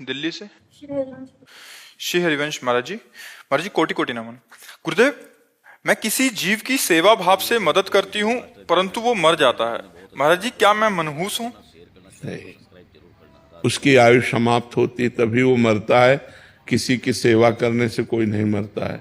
दिल्ली से श्री हरिवंश महाराज जी कोटि कोटि नमन। गुरुदेव, मैं किसी जीव की सेवा भाव से मदद करती हूँ परंतु वो मर जाता है। महाराज जी, क्या मैं मनहूस हूँ? नहीं, उसकी आयु समाप्त होती तभी वो मरता है। किसी की सेवा करने से कोई नहीं मरता है।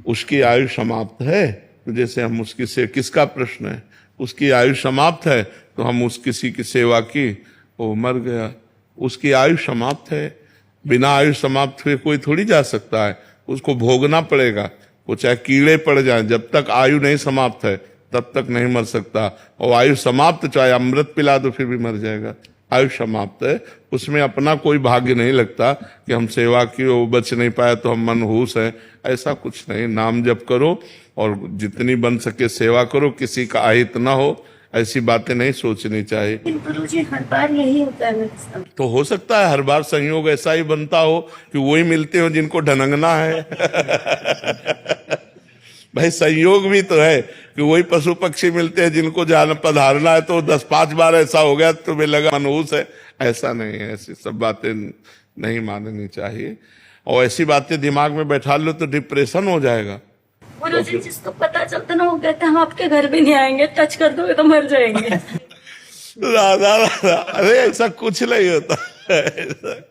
उसकी आयु समाप्त है तो जैसे हम उसकी से किसका प्रश्न है, उसकी आयु समाप्त है तो हम उस किसी की सेवा की, वो मर गया। उसकी आयु समाप्त है, बिना आयु समाप्त हुए कोई थोड़ी जा सकता है, उसको भोगना पड़ेगा। वो चाहे कीड़े पड़ जाएं, जब तक आयु नहीं समाप्त है तब तक नहीं मर सकता। और आयु समाप्त चाहे अमृत पिला दो फिर भी मर जाएगा। आयु समाप्त है, उसमें अपना कोई भाग्य नहीं लगता कि हम सेवा की, वो बच नहीं पाया तो हम मनहूस हैं। ऐसा कुछ नहीं। नाम जप करो और जितनी बन सके सेवा करो, किसी का अहित ना हो, ऐसी बातें नहीं सोचनी चाहिए। गुरुजी, हर बार यही होता है मेरे साथ। तो हो सकता है हर बार संयोग ऐसा ही बनता हो कि वही मिलते हो जिनको ढनंगना है। भाई संयोग भी तो है कि वही पशु पक्षी मिलते हैं जिनको जान पधारना है, तो 10-5 बार ऐसा हो गया तुम्हें लगा मनहूस है। ऐसा नहीं है, ऐसी सब बातें नहीं माननी चाहिए। और ऐसी बातें दिमाग में बैठा लो तो डिप्रेशन हो जाएगा। गुरुजी, जिसको पता चलता ना, वो कहते हैं हम आपके घर भी नहीं आएंगे, टच कर दोगे तो मर जाएंगे। राधा राधा, अरे ऐसा कुछ नहीं होता है।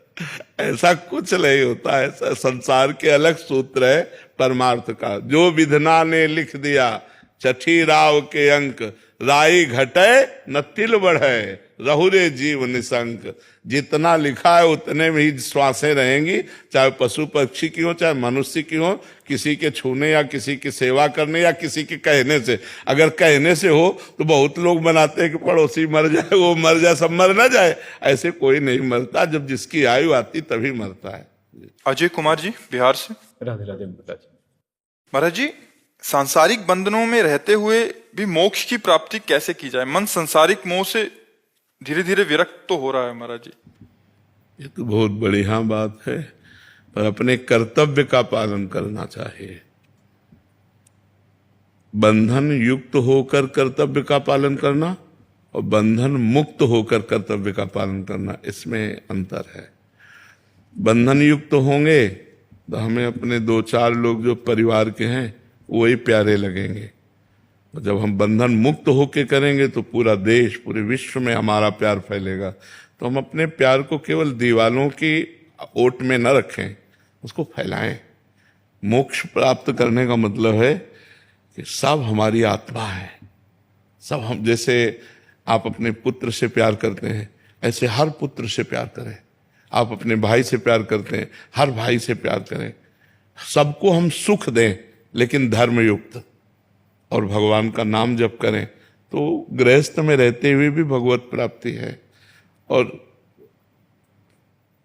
ऐसा कुछ नहीं होता है। संसार के अलग सूत्र है परमार्थ का। जो विधना ने लिख दिया छठी राव के अंक, राई घटे न तिल बढ़े, रहुरे जीव निशंक। जितना लिखा है उतने में ही श्वासें रहेंगी, चाहे पशु पक्षी की हो चाहे मनुष्य की हो। किसी के छूने या किसी की सेवा करने या किसी के कहने से, अगर कहने से हो तो बहुत लोग बनाते हैं कि पड़ोसी मर जाए, वो मर जाए, सब मर ना जाए। ऐसे कोई नहीं मरता, जब जिसकी आयु आती तभी मरता है। अजय कुमार जी, बिहार से। राधे राधे महाराज। महाराज जी, सांसारिक बंधनों में रहते हुए भी मोक्ष की प्राप्ति कैसे की जाए? मन सांसारिक मोह से धीरे धीरे विरक्त तो हो रहा है महाराज जी। ये तो बहुत बढ़िया बात है, पर अपने कर्तव्य का पालन करना चाहिए। बंधन युक्त होकर कर्तव्य का पालन करना और बंधन मुक्त होकर कर्तव्य का पालन करना, इसमें अंतर है। बंधन युक्त होंगे तो हमें अपने 2-4 लोग जो परिवार के हैं वही प्यारे लगेंगे। और जब हम बंधन मुक्त होके करेंगे तो पूरा देश, पूरे विश्व में हमारा प्यार फैलेगा। तो हम अपने प्यार को केवल दीवालों की ओट में न रखें, उसको फैलाएं। मोक्ष प्राप्त करने का मतलब है कि सब हमारी आत्मा है। सब हम, जैसे आप अपने पुत्र से प्यार करते हैं ऐसे हर पुत्र से प्यार करें। आप अपने भाई से प्यार करते हैं, हर भाई से प्यार करें। सबको हम सुख दें लेकिन धर्मयुक्त, और भगवान का नाम जप करें तो गृहस्थ में रहते हुए भी भगवत प्राप्ति है। और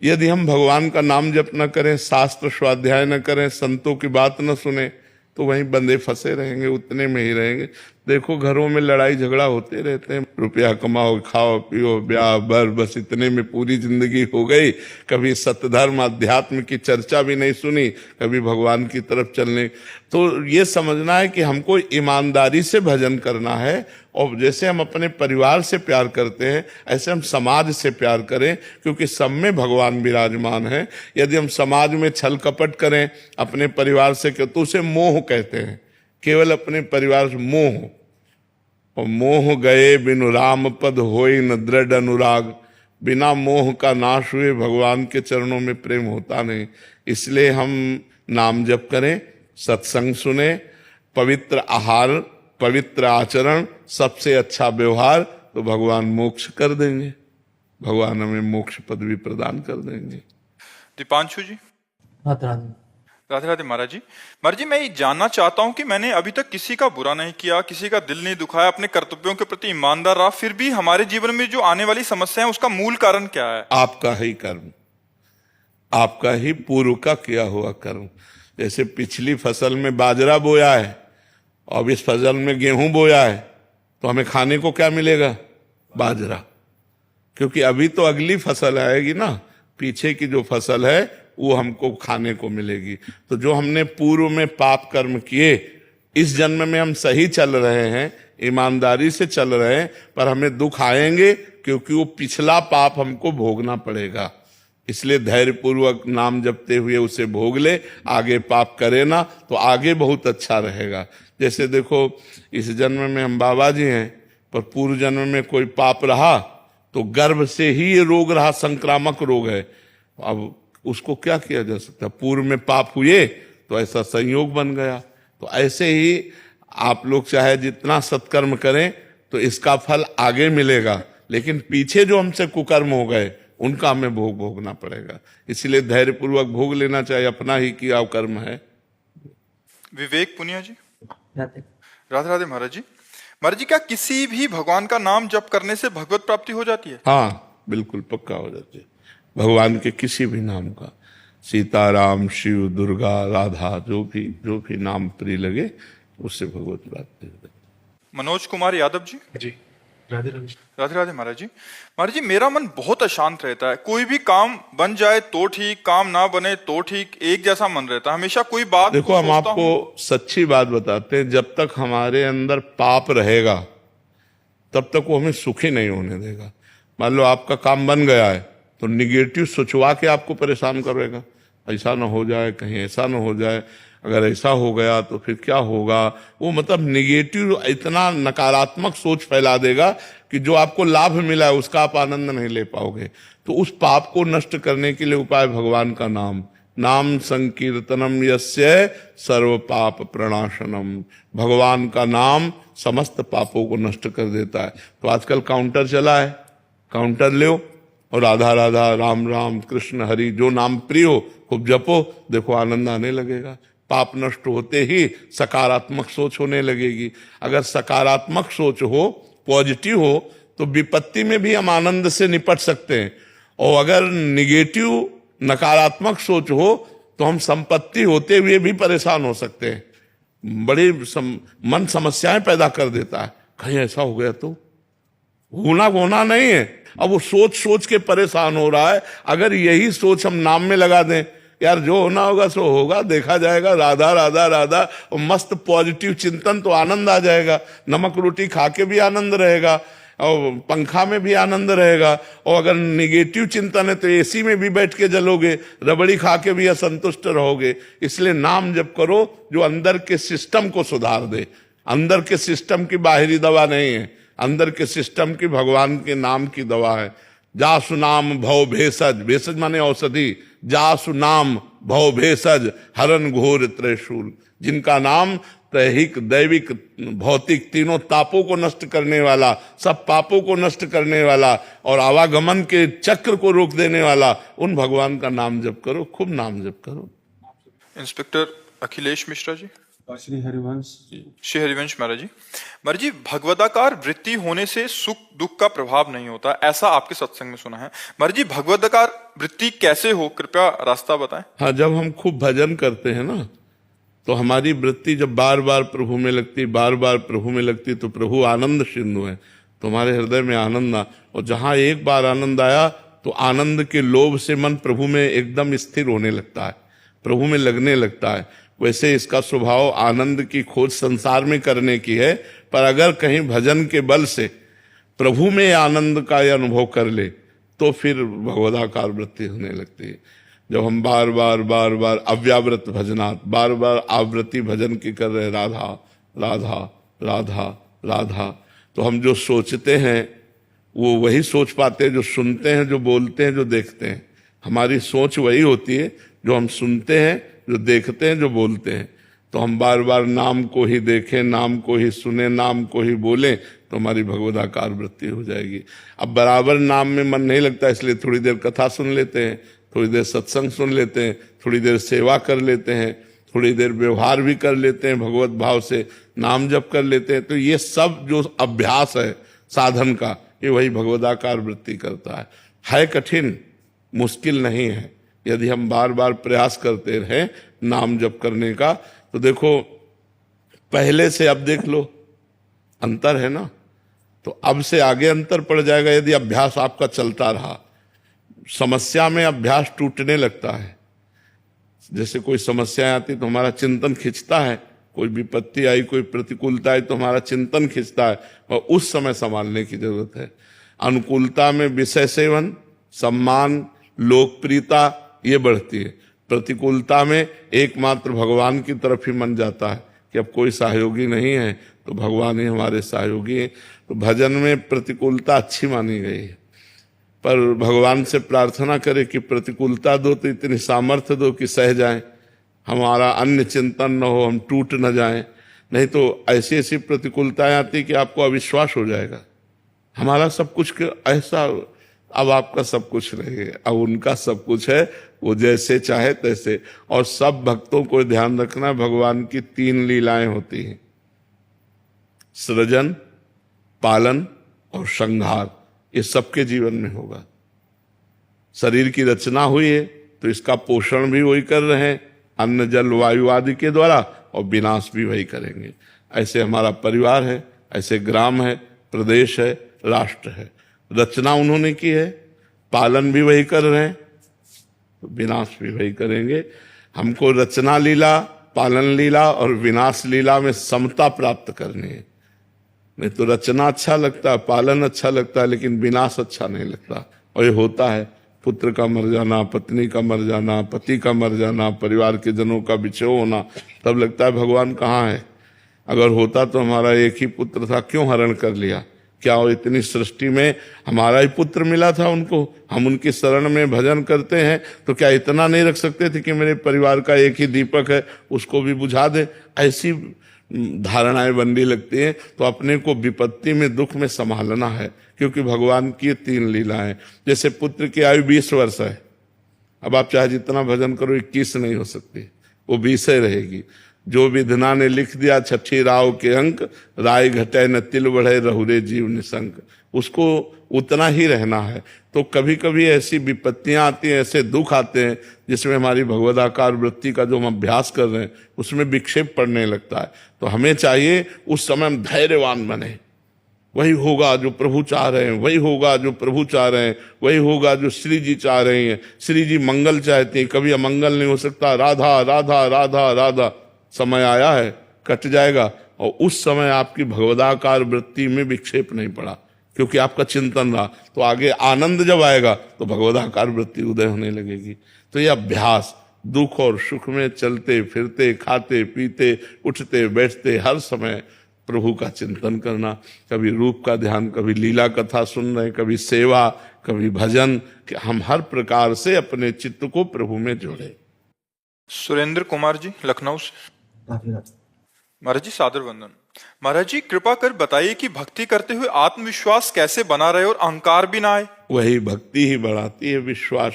यदि हम भगवान का नाम जप न करें, शास्त्र स्वाध्याय न करें, संतों की बात न सुने, तो वहीं बंधे फंसे रहेंगे, उतने में ही रहेंगे। देखो घरों में लड़ाई झगड़ा होते रहते हैं। रुपया कमाओ, खाओ पियो, ब्याह बर, बस इतने में पूरी जिंदगी हो गई। कभी सत्यधर्म अध्यात्म की चर्चा भी नहीं सुनी, कभी भगवान की तरफ चलने। तो ये समझना है कि हमको ईमानदारी से भजन करना है। और जैसे हम अपने परिवार से प्यार करते हैं ऐसे हम समाज से प्यार करें, क्योंकि सब में भगवान विराजमान है। यदि हम समाज में छल कपट करें अपने परिवार से तो उसे मोह कहते हैं। केवल अपने परिवार से मोह, और मोह गए बिनु राम पद होई न दृढ़ अनुराग। बिना मोह का नाश हुए भगवान के चरणों में प्रेम होता नहीं। इसलिए हम नाम जप करें, सत्संग सुने, पवित्र आहार, पवित्र आचरण, सबसे अच्छा व्यवहार, तो भगवान मोक्ष कर देंगे। भगवान हमें मोक्ष पदवी प्रदान कर देंगे। दीपांशु जी। राधे राधे। राधे राधे महाराज जी। महाराज जी, मैं ये जानना चाहता हूँ कि मैंने अभी तक किसी का बुरा नहीं किया, किसी का दिल नहीं दुखाया, अपने कर्तव्यों के प्रति ईमानदार रहा, फिर भी हमारे जीवन में जो आने वाली समस्या है उसका मूल कारण क्या है? आपका ही कर्म, आपका ही पूर्व का किया हुआ कर्म। जैसे पिछली फसल में बाजरा बोया है, अब इस फसल में गेहूं बोया है, तो हमें खाने को क्या मिलेगा? बाजरा। क्योंकि अभी तो अगली फसल आएगी ना, पीछे की जो फसल है वो हमको खाने को मिलेगी। तो जो हमने पूर्व में पाप कर्म किए, इस जन्म में हम सही चल रहे हैं, ईमानदारी से चल रहे हैं, पर हमें दुख आएंगे क्योंकि वो पिछला पाप हमको भोगना पड़ेगा। इसलिए धैर्य पूर्वक नाम जपते हुए उसे भोग ले, आगे पाप करे ना तो आगे बहुत अच्छा रहेगा। जैसे देखो इस जन्म में हम बाबा जी हैं, पर पूर्व जन्म में कोई पाप रहा तो गर्भ से ही ये रोग रहा, संक्रामक रोग है। अब उसको क्या किया जा सकता है? पूर्व में पाप हुए तो ऐसा संयोग बन गया। तो ऐसे ही आप लोग चाहे जितना सत्कर्म करें तो इसका फल आगे मिलेगा, लेकिन पीछे जो हमसे कुकर्म हो गए उनका हमें भोगना पड़ेगा। इसलिए धैर्य पूर्वक भोग लेना चाहिए, अपना ही किया कर्म है। विवेक पुनिया जी। राधे राधे राधे महाराज जी। महाराज जी, क्या किसी भी भगवान का नाम जप करने से भगवत प्राप्ति हो जाती है? हाँ, बिल्कुल पक्का हो जाती है। भगवान के किसी भी नाम का, सीताराम, शिव, दुर्गा, राधा, जो भी नाम प्रिय लगे उससे भगवत प्राप्ति हो जाती है। मनोज कुमार यादव जी। जी राधे राधे राधे राधे महाराज जी। महाराज जी, मेरा मन बहुत अशांत रहता है। कोई भी काम बन जाए तो ठीक, काम ना बने तो ठीक, एक जैसा मन रहता है। हमेशा कोई बात देखो, हम आपको सच्ची बात बताते हैं, जब तक हमारे अंदर पाप रहेगा तब तक वो हमें सुखी नहीं होने देगा। मान लो आपका काम बन गया है तो निगेटिव सोचवा के आपको परेशान करेगा, ऐसा ना हो जाए, कहीं ऐसा ना हो जाए, अगर ऐसा हो गया तो फिर क्या होगा। वो मतलब निगेटिव इतना नकारात्मक सोच फैला देगा कि जो आपको लाभ मिला है उसका आप आनंद नहीं ले पाओगे। तो उस पाप को नष्ट करने के लिए उपाय भगवान का नाम संकीर्तनम यस्य सर्व पाप प्रणाशनम। भगवान का नाम समस्त पापों को नष्ट कर देता है। तो आजकल काउंटर चला है, काउंटर लो और राधा राधा, राम राम, कृष्ण हरि, जो नाम प्रिय हो खूब जपो, देखो आनंद आने लगेगा। पाप नष्ट होते ही सकारात्मक सोच होने लगेगी। अगर सकारात्मक सोच हो, पॉजिटिव हो, तो विपत्ति में भी हम आनंद से निपट सकते हैं। और अगर निगेटिव नकारात्मक सोच हो तो हम संपत्ति होते हुए भी परेशान हो सकते हैं। बड़ी मन समस्याएं पैदा कर देता है, कहीं ऐसा हो गया तो होना नहीं है। अब वो सोच के परेशान हो रहा है। अगर यही सोच हम नाम में लगा दें, यार जो होना होगा सो होगा, देखा जाएगा, राधा राधा राधा, और मस्त पॉजिटिव चिंतन, तो आनंद आ जाएगा। नमक रोटी खा के भी आनंद रहेगा और पंखा में भी आनंद रहेगा। और अगर निगेटिव चिंतन है तो एसी में भी बैठ के जलोगे, रबड़ी खा के भी असंतुष्ट रहोगे। इसलिए नाम जप करो जो अंदर के सिस्टम को सुधार दे। अंदर के सिस्टम की बाहरी दवा नहीं है, अंदर के सिस्टम की भगवान के नाम की दवा है। जासु नाम भव भेषज, भेषज माने औषधि, जासु नाम भव भेषज हरन घोर त्रिशूल। जिनका नाम दैहिक, दैविक, भौतिक तीनों तापों को नष्ट करने वाला, सब पापों को नष्ट करने वाला और आवागमन के चक्र को रोक देने वाला, उन भगवान का नाम जप करो, खूब नाम जप करो। इंस्पेक्टर अखिलेश मिश्रा जी। श्री हरिवंश श्री हरिवंश महाराज जी। महाराज जी, भगवदाकार वृत्ति होने से सुख दुख का प्रभाव नहीं होता, ऐसा आपके सत्संग में सुना है। महाराज जी, भगवदाकार वृत्ति कैसे हो, कृपया रास्ता बताएं। हाँ, जब हम खूब भजन करते हैं ना तो हमारी वृत्ति जब बार बार प्रभु में लगती, बार बार प्रभु में लगती, तो प्रभु आनंद सिंधु है, तुम्हारे हृदय में आनंद आ। और जहां एक बार आनंद आया तो आनंद के लोभ से मन प्रभु में एकदम स्थिर होने लगता है, प्रभु में लगने लगता है। वैसे इसका स्वभाव आनंद की खोज संसार में करने की है, पर अगर कहीं भजन के बल से प्रभु में आनंद का यह अनुभव कर ले तो फिर भगवदाकार वृत्ति होने लगती है। जब हम बार बार अव्यावृत भजनात्, बार बार आवृत्ति भजन की कर रहे, राधा राधा राधा राधा, तो हम जो सोचते हैं वो वही सोच पाते हैं, जो सुनते हैं, जो बोलते हैं, जो देखते हैं। हमारी सोच वही होती है जो हम सुनते हैं, जो देखते हैं, जो बोलते हैं। तो हम बार बार नाम को ही देखें, नाम को ही सुने, नाम को ही बोलें, तो हमारी भगवदाकार वृत्ति हो जाएगी। अब बराबर नाम में मन नहीं लगता, इसलिए थोड़ी देर कथा सुन लेते हैं, थोड़ी देर सत्संग सुन लेते हैं, थोड़ी देर सेवा कर लेते हैं, थोड़ी देर व्यवहार भी कर लेते हैं, भगवत भाव से नाम जप कर लेते हैं। तो ये सब जो अभ्यास है साधन का, ये वही भगवदाकार वृत्ति करता है। कठिन, मुश्किल नहीं है। यदि हम बार बार प्रयास करते रहे नाम जप करने का, तो देखो पहले से अब देख लो अंतर है ना, तो अब से आगे अंतर पड़ जाएगा यदि अभ्यास आपका चलता रहा। समस्या में अभ्यास टूटने लगता है। जैसे कोई समस्या आती तो हमारा चिंतन खिंचता है, कोई विपत्ति आई, कोई प्रतिकूलता आई तो हमारा चिंतन खिंचता है, और उस समय संभालने की जरूरत है। अनुकूलता में विषय सेवन, सम्मान, लोकप्रियता ये बढ़ती है। प्रतिकूलता में एकमात्र भगवान की तरफ ही मन जाता है कि अब कोई सहयोगी नहीं है तो भगवान ही हमारे सहयोगी हैं। तो भजन में प्रतिकूलता अच्छी मानी गई है, पर भगवान से प्रार्थना करें कि प्रतिकूलता दो तो इतनी सामर्थ्य दो कि सह जाएं, हमारा अन्य चिंतन न हो, हम टूट न जाएं। नहीं तो ऐसी ऐसी प्रतिकूलताएं आती कि आपको अविश्वास हो जाएगा, हमारा सब कुछ ऐसा, अब आपका सब कुछ नहीं है, अब उनका सब कुछ है, वो जैसे चाहे तैसे। और सब भक्तों को ध्यान रखना, भगवान की 3 लीलाएं होती हैं, सृजन, पालन और संहार। ये सबके जीवन में होगा। शरीर की रचना हुई है तो इसका पोषण भी वही कर रहे हैं, अन्न जल वायु आदि के द्वारा, और विनाश भी वही करेंगे। ऐसे हमारा परिवार है, ऐसे ग्राम है, प्रदेश है, राष्ट्र है। रचना उन्होंने की है, पालन भी वही कर रहे हैं, तो विनाश भी वही करेंगे। हमको रचना लीला, पालन लीला और विनाश लीला में समता प्राप्त करनी है। नहीं तो रचना अच्छा लगता है, पालन अच्छा लगता है, लेकिन विनाश अच्छा नहीं लगता। और ये होता है, पुत्र का मर जाना, पत्नी का मर जाना, पति का मर जाना, परिवार के जनों का बिछोह होना, तब लगता है भगवान कहाँ है। अगर होता तो हमारा एक ही पुत्र था, क्यों हरण कर लिया? क्या वो इतनी सृष्टि में हमारा ही पुत्र मिला था उनको, हम उनकी शरण में भजन करते हैं तो क्या इतना नहीं रख सकते थे कि मेरे परिवार का एक ही दीपक है, उसको भी बुझा दे? ऐसी धारणाएं बनने लगती हैं। तो अपने को विपत्ति में, दुख में संभालना है, क्योंकि भगवान की 3 लीलाएं। जैसे पुत्र की आयु 20 वर्ष है, अब आप चाहे जितना भजन करो 21 नहीं हो सकती, वो 20 ही रहेगी। जो विधना ने लिख दिया 6 राव के अंक, राय घटे न तिल बढ़े रहुरे जीव निशंक, उसको उतना ही रहना है। तो कभी कभी ऐसी विपत्तियां आती हैं, ऐसे दुख आते हैं जिसमें हमारी भगवदाकार वृत्ति का जो हम अभ्यास कर रहे हैं उसमें विक्षेप पड़ने लगता है। तो हमें चाहिए उस समय हम धैर्यवान बने, वही होगा जो प्रभु चाह रहे हैं, वही होगा जो प्रभु चाह रहे हैं, वही होगा जो श्री जी चाह रहे हैं। श्री जी मंगल चाहते हैं, कभी अमंगल नहीं हो सकता। राधा राधा राधा राधा, समय आया है, कट जाएगा। और उस समय आपकी भगवदाकार वृत्ति में विक्षेप नहीं पड़ा, क्योंकि आपका चिंतन रहा। तो आगे आनंद जब आएगा तो भगवदाकार वृत्ति उदय होने लगेगी। तो यह अभ्यास, दुख और सुख में चलते फिरते, खाते पीते, उठते बैठते, हर समय प्रभु का चिंतन करना। कभी रूप का ध्यान, कभी लीला कथा सुन रहे, कभी सेवा, कभी भजन, कि हम हर प्रकार से अपने चित्त को प्रभु में जोड़े। सुरेंद्र कुमार जी, लखनऊ से। काफी रात। महाराज जी सादर वंदन। महाराज जी कृपा कर बताइए कि भक्ति करते हुए आत्मविश्वास कैसे बना रहे और अहंकार भी ना आए। वही भक्ति ही बढ़ाती है विश्वास।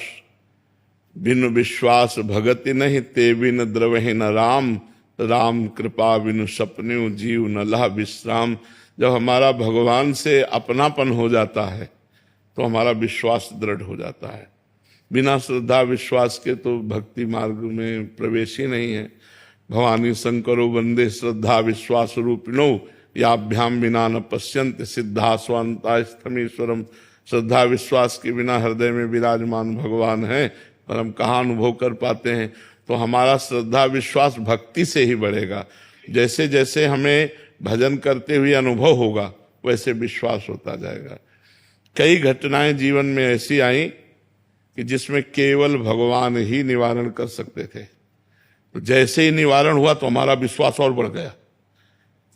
बिन विश्वास भगति नहीं, ते बिन द्रवहि न राम, राम कृपा बिनु सपने जीव न लह विश्राम। जब हमारा भगवान से अपनापन हो जाता है तो हमारा विश्वास दृढ़ हो जाता है। बिना श्रद्धा विश्वास के तो भक्ति मार्ग में प्रवेश ही नहीं है। भवानी शंकरो वंदे श्रद्धा विश्वास रूपिणो, याभ्याम बिना न पश्यन्ति सिद्धा स्वान्ता स्थमीश्वरम। श्रद्धा विश्वास के बिना हृदय में विराजमान भगवान है, और हम कहाँ अनुभव कर पाते हैं। तो हमारा श्रद्धा विश्वास भक्ति से ही बढ़ेगा। जैसे जैसे हमें भजन करते हुए अनुभव होगा वैसे विश्वास होता जाएगा। कई घटनाएं जीवन में ऐसी आई कि जिसमें केवल भगवान ही निवारण कर सकते थे। तो जैसे ही निवारण हुआ तो हमारा विश्वास और बढ़ गया,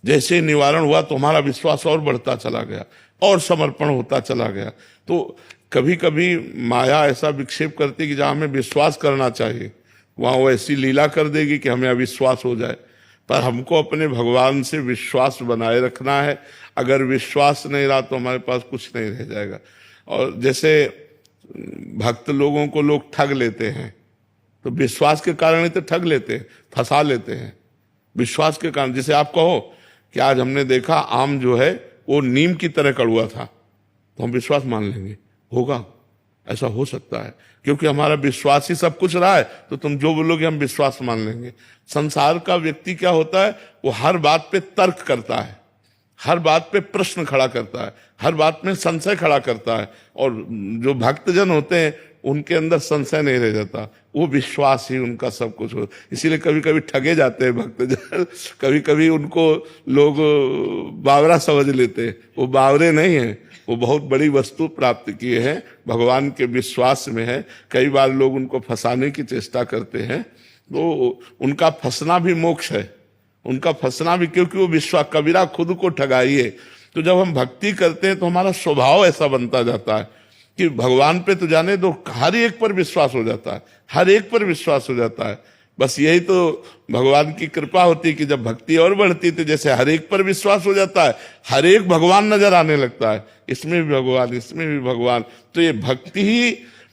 जैसे ही निवारण हुआ तो हमारा विश्वास और बढ़ता चला गया और समर्पण होता चला गया। तो कभी कभी माया ऐसा विक्षेप करती कि जहां हमें विश्वास करना चाहिए वहां वो ऐसी लीला कर देगी कि हमें अविश्वास हो जाए। पर हमको अपने भगवान से विश्वास बनाए रखना है। अगर विश्वास नहीं रहा तो हमारे पास कुछ नहीं रह जाएगा। और जैसे भक्त लोगों को लोग ठग लेते हैं, तो विश्वास के कारण ही तो ठग लेते हैं, फंसा लेते हैं विश्वास के कारण। जैसे आप कहो कि आज हमने देखा आम जो है वो नीम की तरह कड़वा था, तो हम विश्वास मान लेंगे, होगा, ऐसा हो सकता है, क्योंकि हमारा विश्वास ही सब कुछ रहा है। तो तुम जो बोलोगे हम विश्वास मान लेंगे। संसार का व्यक्ति क्या होता है, वो हर बात पे तर्क करता है, हर बात पे प्रश्न खड़ा करता है, हर बात में संशय खड़ा करता है। और जो भक्तजन होते हैं उनके अंदर संशय नहीं रह जाता, वो विश्वास ही उनका सब कुछ हो। इसीलिए कभी कभी ठगे जाते हैं भक्तजन, कभी कभी उनको लोग बावरा समझ लेते हैं। वो बावरे नहीं है, वो बहुत बड़ी वस्तु प्राप्त किए हैं, भगवान के विश्वास में है। कई बार लोग उनको फंसाने की चेष्टा करते हैं, तो उनका फंसना भी मोक्ष है, उनका फंसना भी, क्योंकि वो विश्वास, कबीरा खुद को ठगाइए। तो जब हम भक्ति करते हैं तो हमारा स्वभाव ऐसा बनता जाता है कि भगवान पे तो जाने दो, हर एक पर विश्वास हो जाता है, हर एक पर विश्वास हो जाता है। बस यही तो भगवान की कृपा होती है कि जब भक्ति और बढ़ती तो जैसे हर एक पर विश्वास हो जाता है, हर एक भगवान नजर आने लगता है, इसमें भी भगवान, इसमें भी भगवान। तो ये भक्ति ही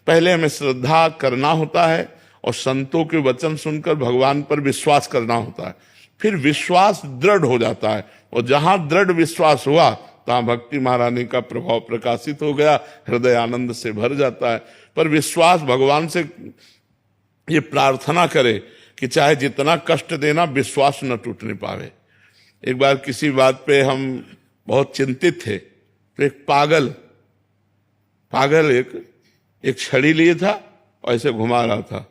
पहले हमें श्रद्धा करना होता है और संतों के वचन सुनकर भगवान पर विश्वास करना होता है, फिर विश्वास दृढ़ हो जाता है। और जहां दृढ़ विश्वास हुआ तहां भक्ति महारानी का प्रभाव प्रकाशित हो गया, हृदय आनंद से भर जाता है। पर विश्वास, भगवान से ये प्रार्थना करे कि चाहे जितना कष्ट देना, विश्वास न टूटने पावे। एक बार किसी बात पे हम बहुत चिंतित थे, तो एक पागल एक छड़ी लिए था और ऐसे घुमा रहा था,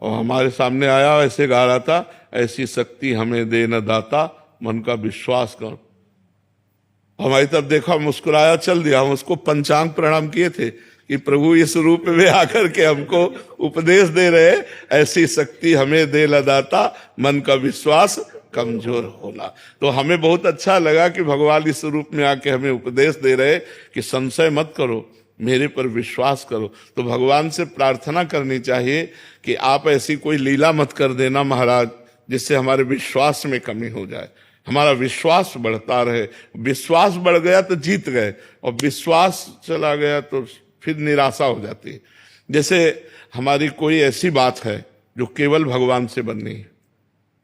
और हमारे सामने आया, ऐसे गा रहा था, ऐसी शक्ति हमें दे न दाता, मन का विश्वास कर। हमारी तरफ देखा, मुस्कुराया, चल दिया। हम उसको पंचांग प्रणाम किए थे कि प्रभु इस रूप में आकर के हमको उपदेश दे रहे, ऐसी शक्ति हमें दे न दाता, मन का विश्वास कमजोर होना। तो हमें बहुत अच्छा लगा कि भगवान इस रूप में आके हमें उपदेश दे रहे कि संशय मत करो, मेरे पर विश्वास करो। तो भगवान से प्रार्थना करनी चाहिए कि आप ऐसी कोई लीला मत कर देना महाराज जिससे हमारे विश्वास में कमी हो जाए, हमारा विश्वास बढ़ता रहे। विश्वास बढ़ गया तो जीत गए, और विश्वास चला गया तो फिर निराशा हो जाती है। जैसे हमारी कोई ऐसी बात है जो केवल भगवान से बननी है,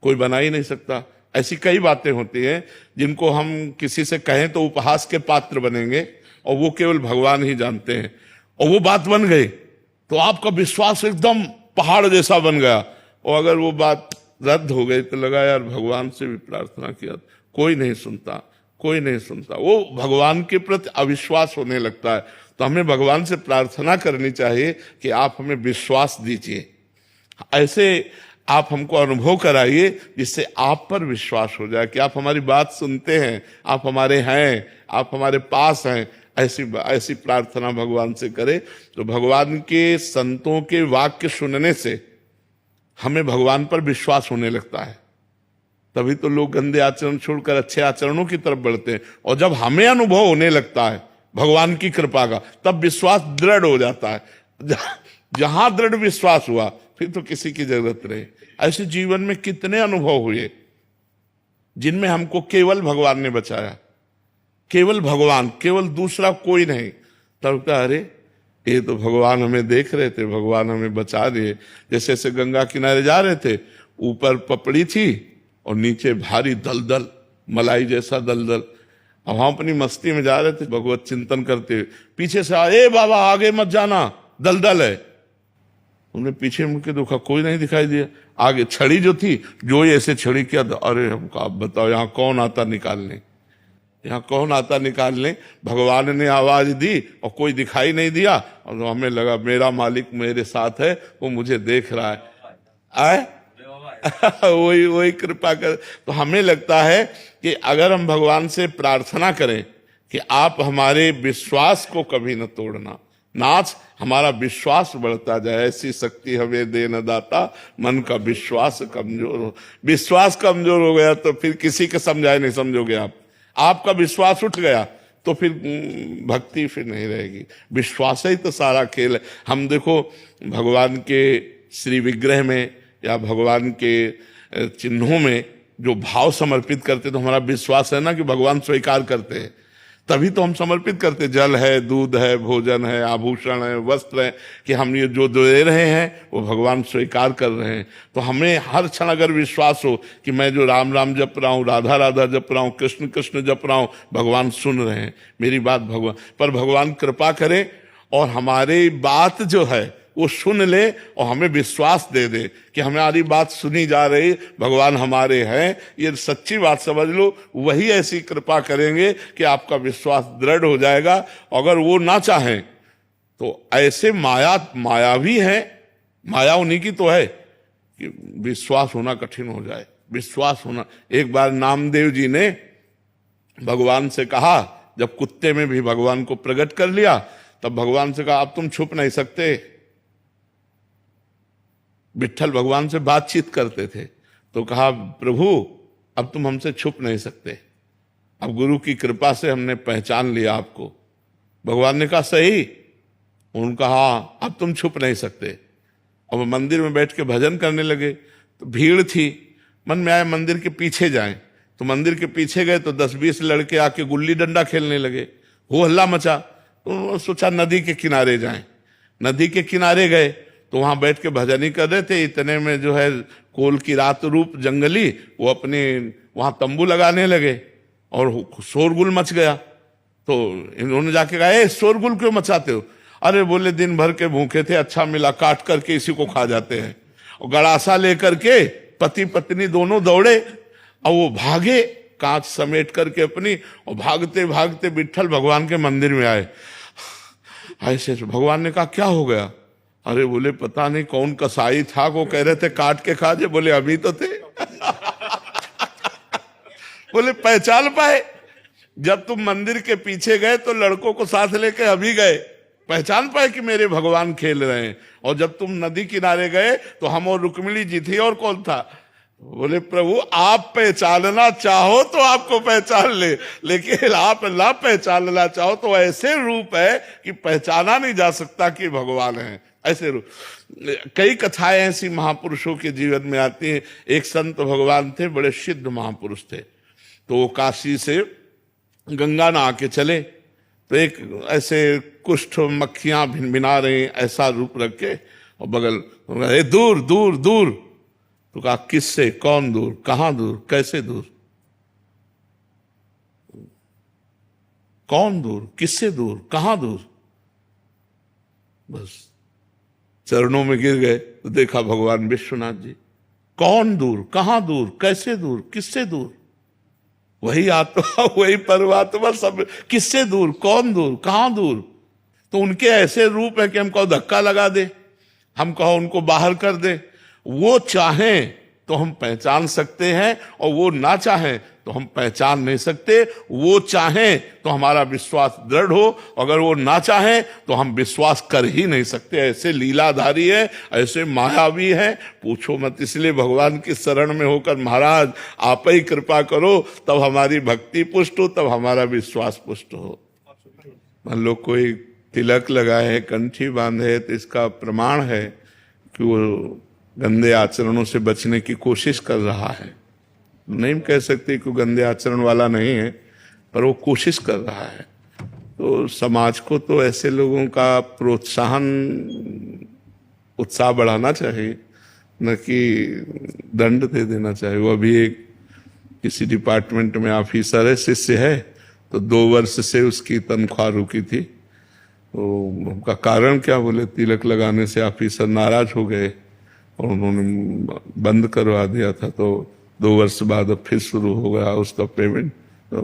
कोई बना ही नहीं सकता। ऐसी कई बातें होती हैं जिनको हम किसी से कहें तो उपहास के पात्र बनेंगे, और वो केवल भगवान ही जानते हैं। और वो बात बन गई तो आपका विश्वास एकदम पहाड़ जैसा बन गया, और अगर वो बात रद्द हो गई तो लगा यार भगवान से भी प्रार्थना किया, कोई नहीं सुनता, कोई नहीं सुनता। वो भगवान के प्रति अविश्वास होने लगता है। तो हमें भगवान से प्रार्थना करनी चाहिए कि आप हमें विश्वास दीजिए, ऐसे आप हमको अनुभव कराइए जिससे आप पर विश्वास हो जाए कि आप हमारी बात सुनते हैं, आप हमारे हैं, आप हमारे पास हैं। ऐसी प्रार्थना भगवान से करें तो भगवान के संतों के वाक्य सुनने से हमें भगवान पर विश्वास होने लगता है। तभी तो लोग गंदे आचरण छोड़कर अच्छे आचरणों की तरफ बढ़ते हैं। और जब हमें अनुभव होने लगता है भगवान की कृपा का, तब विश्वास दृढ़ हो जाता है। जहां दृढ़ विश्वास हुआ फिर तो किसी की जरूरत रहे। ऐसे जीवन में कितने अनुभव हुए जिनमें हमको केवल भगवान ने बचाया, केवल भगवान, केवल दूसरा कोई नहीं। तब क्या, अरे ये तो भगवान हमें देख रहे थे, भगवान हमें बचा दिए। जैसे ऐसे गंगा किनारे जा रहे थे, ऊपर पपड़ी थी और नीचे भारी दलदल, मलाई जैसा दलदल। अब हम अपनी मस्ती में जा रहे थे भगवत चिंतन करते हुए, पीछे से ए बाबा आगे मत जाना, दलदल है। हमने पीछे मुड़ के देखा, कोई नहीं दिखाई दिया। आगे छड़ी जो थी, जो ऐसे छड़ी किया, अरे हमको आप बताओ यहाँ कौन आता निकालने, यहाँ कौन आता निकालने। भगवान ने आवाज दी और कोई दिखाई नहीं दिया, और हमें लगा मेरा मालिक मेरे साथ है, वो मुझे देख रहा है। वही कृपा कर। तो हमें लगता है कि अगर हम भगवान से प्रार्थना करें कि आप हमारे विश्वास को कभी न तोड़ना, नाथ हमारा विश्वास बढ़ता जाए, ऐसी शक्ति हमें दे न दाता, मन का विश्वास कमजोर हो। विश्वास कमजोर हो गया तो फिर किसी के समझाए नहीं समझोगे आप। आपका विश्वास उठ गया तो फिर भक्ति फिर नहीं रहेगी। विश्वास ही तो सारा खेल है। हम देखो भगवान के श्री विग्रह में या भगवान के चिन्हों में जो भाव समर्पित करते, तो हमारा विश्वास है ना कि भगवान स्वीकार करते हैं, तभी तो हम समर्पित करते। जल है, दूध है, भोजन है, आभूषण है, वस्त्र है, कि हम ये जो दे रहे हैं वो भगवान स्वीकार कर रहे हैं। तो हमें हर क्षण अगर विश्वास हो कि मैं जो राम राम जप रहा हूँ, राधा राधा जप रहा हूँ, कृष्ण कृष्ण जप रहा हूँ, भगवान सुन रहे हैं मेरी बात। भगवान पर भगवान कृपा करे और हमारी बात जो है वो सुन ले और हमें विश्वास दे दे कि हमारी बात सुनी जा रही, भगवान हमारे हैं, ये सच्ची बात समझ लो। वही ऐसी कृपा करेंगे कि आपका विश्वास दृढ़ हो जाएगा। अगर वो ना चाहें तो ऐसे माया भी है, माया उन्हीं की तो है कि विश्वास होना कठिन हो जाए। विश्वास होना, एक बार नामदेव जी ने भगवान से कहा, जब कुत्ते में भी भगवान को प्रकट कर लिया, तब भगवान से कहा अब तुम छुप नहीं सकते। विट्ठल भगवान से बातचीत करते थे, तो कहा प्रभु अब तुम हमसे छुप नहीं सकते, अब गुरु की कृपा से हमने पहचान लिया आपको। भगवान ने कहा सही। उन्होंने कहा हाँ, अब तुम छुप नहीं सकते। अब मंदिर में बैठ के भजन करने लगे, तो भीड़ थी, मन में आया मंदिर के पीछे जाएं। तो मंदिर के पीछे गए तो 10-20 लड़के आके गुल्ली डंडा खेलने लगे, हो हल्ला मचा। तो उन्होंने सोचा नदी के किनारे जाएं। नदी के किनारे गए तो वहां बैठ के भजन ही कर रहे थे। इतने में जो है कोल की रात रूप जंगली वो अपने वहां तंबू लगाने लगे और शोरगुल मच गया। तो इन्होंने जाके कहा ए शोरगुल क्यों मचाते हो? अरे बोले दिन भर के भूखे थे, अच्छा मिला, काट करके इसी को खा जाते हैं। और गड़ासा लेकर के पति पत्नी दोनों दौड़े और वो भागे कांच समेट करके अपनी, और भागते भागते विट्ठल भगवान के मंदिर में आए। ऐसे भगवान ने कहा क्या हो गया? अरे बोले पता नहीं कौन कसाई था, वो कह रहे थे काट के खा जे। बोले अभी तो थे। बोले पहचान पाए? जब तुम मंदिर के पीछे गए तो लड़कों को साथ लेके अभी गए, पहचान पाए कि मेरे भगवान खेल रहे हैं। और जब तुम नदी किनारे गए तो हम और रुक्मिणी जी थी, और कौन था? बोले प्रभु आप पहचानना चाहो तो आपको पहचान ले, लेकिन आप ना पहचानना चाहो तो ऐसे रूप है कि पहचाना नहीं जा सकता कि भगवान है। ऐसे रूप, कई कथाएं ऐसी महापुरुषों के जीवन में आती हैं। एक संत भगवान थे, बड़े सिद्ध महापुरुष थे, तो वो काशी से गंगा नहा के चले, तो एक ऐसे कुष्ठ मक्खियां भिनभिना रही ऐसा रूप रख के, और बगल दूर दूर दूर। तो कहा किससे, कौन दूर, कहां दूर, कैसे दूर, कौन दूर, किससे दूर, कहां दूर? बस चरणों में गिर गए तो देखा भगवान विश्वनाथ जी। कौन दूर, कहां दूर, कैसे दूर, किससे दूर? वही आत्मा, वही परमात्मा, सब किससे दूर, कौन दूर, कहां दूर? तो उनके ऐसे रूप है कि हम कहो धक्का लगा दे, हम कहो उनको बाहर कर दे, वो चाहें तो हम पहचान सकते हैं, और वो ना चाहें तो हम पहचान नहीं सकते। वो चाहें तो हमारा विश्वास दृढ़ हो, अगर वो ना चाहें तो हम विश्वास कर ही नहीं सकते। ऐसे लीलाधारी है, ऐसे मायावी है, पूछो मत। इसलिए भगवान की शरण में होकर महाराज आप ही कृपा करो, तब हमारी भक्ति पुष्ट हो, तब हमारा विश्वास पुष्ट हो। मान लो कोई तिलक लगाए है, कंठी बांधे है, तो इसका प्रमाण है कि वो गंदे आचरणों से बचने की कोशिश कर रहा है। नहीं कह सकते कि गंदे आचरण वाला नहीं है, पर वो कोशिश कर रहा है। तो समाज को तो ऐसे लोगों का प्रोत्साहन, उत्साह बढ़ाना चाहिए, न कि दंड दे देना चाहिए। वो अभी एक किसी डिपार्टमेंट में ऑफिसर है, शिष्य है, तो 2 वर्ष से उसकी तनख्वाह रुकी थी। तो उनका कारण क्या? बोले तिलक लगाने से ऑफिसर नाराज हो गए और उन्होंने बंद करवा दिया था। तो 2 वर्ष बाद अब फिर शुरू हो गया उसका पेमेंट। तो